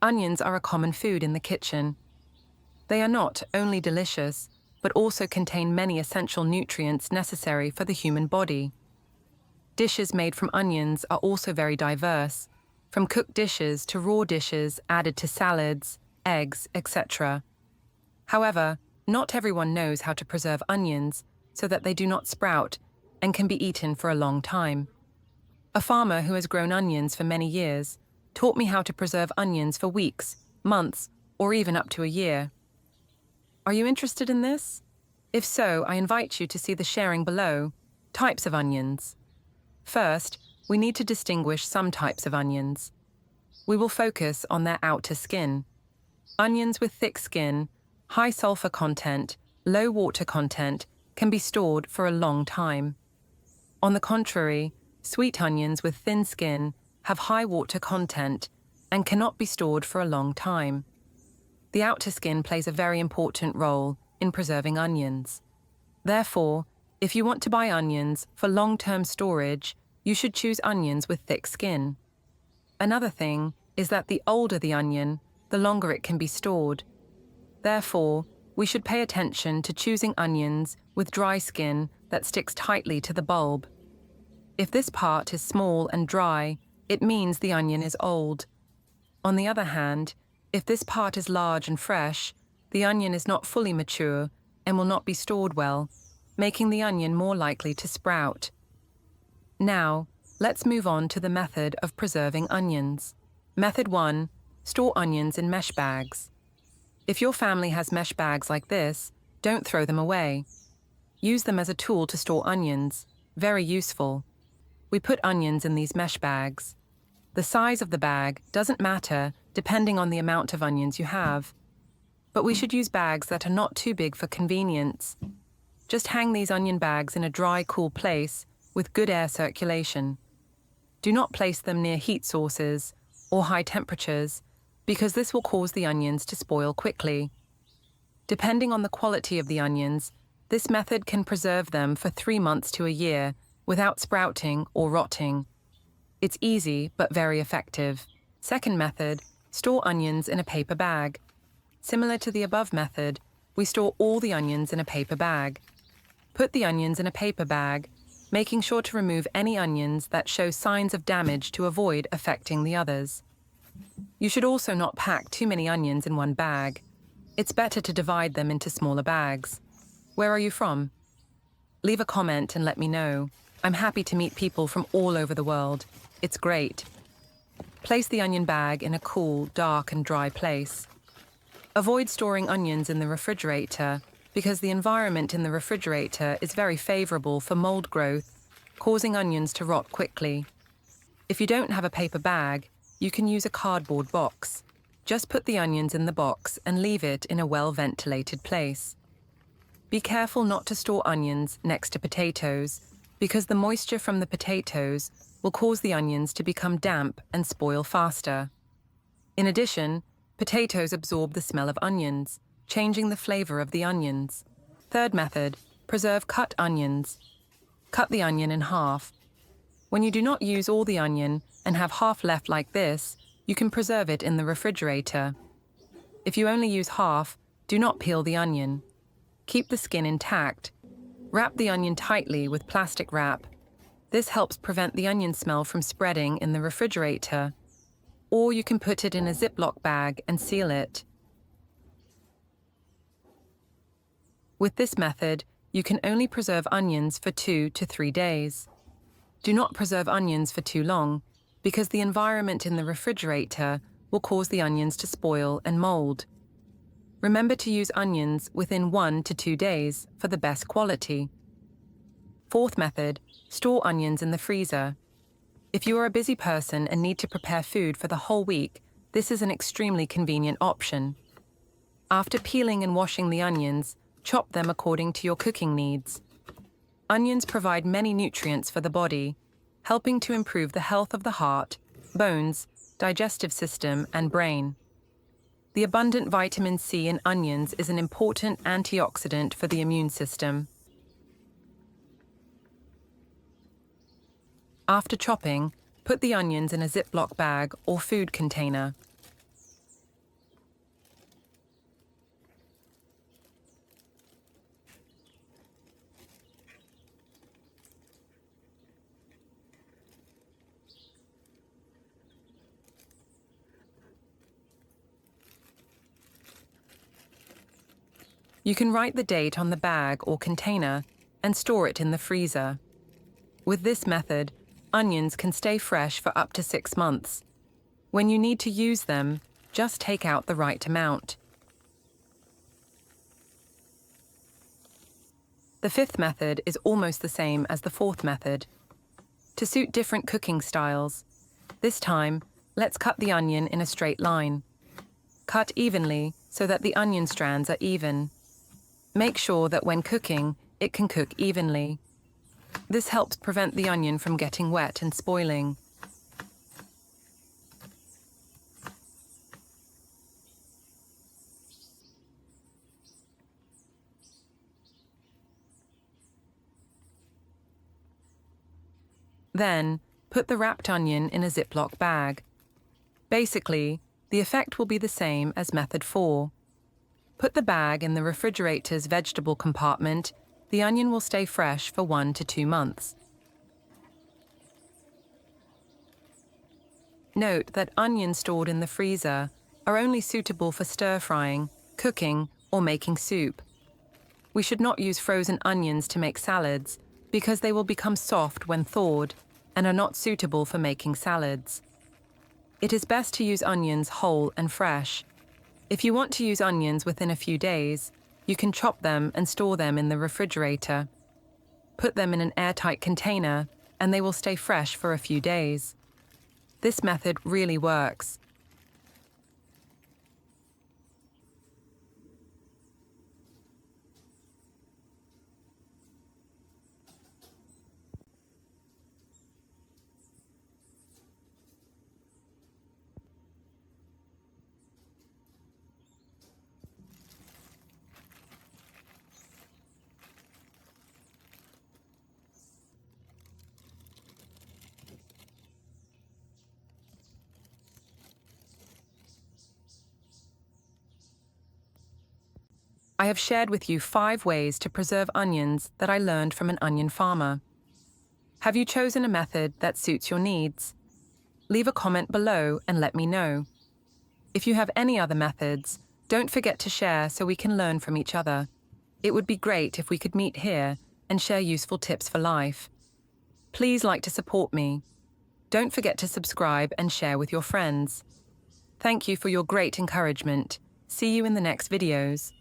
Onions are a common food in the kitchen. They are not only delicious, but also contain many essential nutrients necessary for the human body. Dishes made from onions are also very diverse, from cooked dishes to raw dishes added to salads, eggs, etc. However, not everyone knows how to preserve onions so that they do not sprout and can be eaten for a long time. A farmer who has grown onions for many years taught me how to preserve onions for weeks, months, or even up to a year. Are you interested in this? If so, I invite you to see the sharing below. Types of onions. First, we need to distinguish some types of onions. We will focus on their outer skin. Onions with thick skin, high sulfur content, low water content, can be stored for a long time. On the contrary, sweet onions with thin skin have high water content and cannot be stored for a long time. The outer skin plays a very important role in preserving onions. Therefore, if you want to buy onions for long-term storage, you should choose onions with thick skin. Another thing is that the older the onion, the longer it can be stored. Therefore, we should pay attention to choosing onions with dry skin that sticks tightly to the bulb. If this part is small and dry, it means the onion is old. On the other hand, if this part is large and fresh, the onion is not fully mature and will not be stored well, making the onion more likely to sprout. Now, let's move on to the method of preserving onions. Method 1. Store onions in mesh bags. If your family has mesh bags like this, don't throw them away. Use them as a tool to store onions. Very useful. We put onions in these mesh bags. The size of the bag doesn't matter depending on the amount of onions you have. But we should use bags that are not too big for convenience. Just hang these onion bags in a dry, cool place with good air circulation. Do not place them near heat sources or high temperatures because this will cause the onions to spoil quickly. Depending on the quality of the onions, this method can preserve them for 3 months to a year without sprouting or rotting. It's easy but very effective. Second method, store onions in a paper bag. Similar to the above method, we store all the onions in a paper bag. Put the onions in a paper bag, making sure to remove any onions that show signs of damage to avoid affecting the others. You should also not pack too many onions in one bag. It's better to divide them into smaller bags. Where are you from? Leave a comment and let me know. I'm happy to meet people from all over the world. It's great. Place the onion bag in a cool, dark, and dry place. Avoid storing onions in the refrigerator because the environment in the refrigerator is very favorable for mold growth, causing onions to rot quickly. If you don't have a paper bag, you can use a cardboard box. Just put the onions in the box and leave it in a well-ventilated place. Be careful not to store onions next to potatoes because the moisture from the potatoes will cause the onions to become damp and spoil faster. In addition, potatoes absorb the smell of onions, changing the flavor of the onions. Third method, preserve cut onions. Cut the onion in half. When you do not use all the onion and have half left like this, you can preserve it in the refrigerator. If you only use half, do not peel the onion. Keep the skin intact. Wrap the onion tightly with plastic wrap. This helps prevent the onion smell from spreading in the refrigerator. Or you can put it in a Ziploc bag and seal it. With this method, you can only preserve onions for 2 to 3 days. Do not preserve onions for too long, because the environment in the refrigerator will cause the onions to spoil and mold. Remember to use onions within 1 to 2 days for the best quality. Fourth method, store onions in the freezer. If you are a busy person and need to prepare food for the whole week, this is an extremely convenient option. After peeling and washing the onions, chop them according to your cooking needs. Onions provide many nutrients for the body, helping to improve the health of the heart, bones, digestive system, and brain. The abundant vitamin C in onions is an important antioxidant for the immune system. After chopping, put the onions in a Ziploc bag or food container. You can write the date on the bag or container and store it in the freezer. With this method, onions can stay fresh for up to 6 months. When you need to use them, just take out the right amount. The fifth method is almost the same as the fourth method. To suit different cooking styles, this time, let's cut the onion in a straight line. Cut evenly so that the onion strands are even. Make sure that when cooking, it can cook evenly. This helps prevent the onion from getting wet and spoiling. Then, put the wrapped onion in a Ziploc bag. Basically, the effect will be the same as method 4. Put the bag in the refrigerator's vegetable compartment. The onion will stay fresh for 1 to 2 months. Note that onions stored in the freezer are only suitable for stir-frying, cooking, or making soup. We should not use frozen onions to make salads because they will become soft when thawed and are not suitable for making salads. It is best to use onions whole and fresh. If you want to use onions within a few days, you can chop them and store them in the refrigerator. Put them in an airtight container and they will stay fresh for a few days. This method really works. I have shared with you 5 ways to preserve onions that I learned from an onion farmer. Have you chosen a method that suits your needs? Leave a comment below and let me know. If you have any other methods, don't forget to share so we can learn from each other. It would be great if we could meet here and share useful tips for life. Please like to support me. Don't forget to subscribe and share with your friends. Thank you for your great encouragement. See you in the next videos.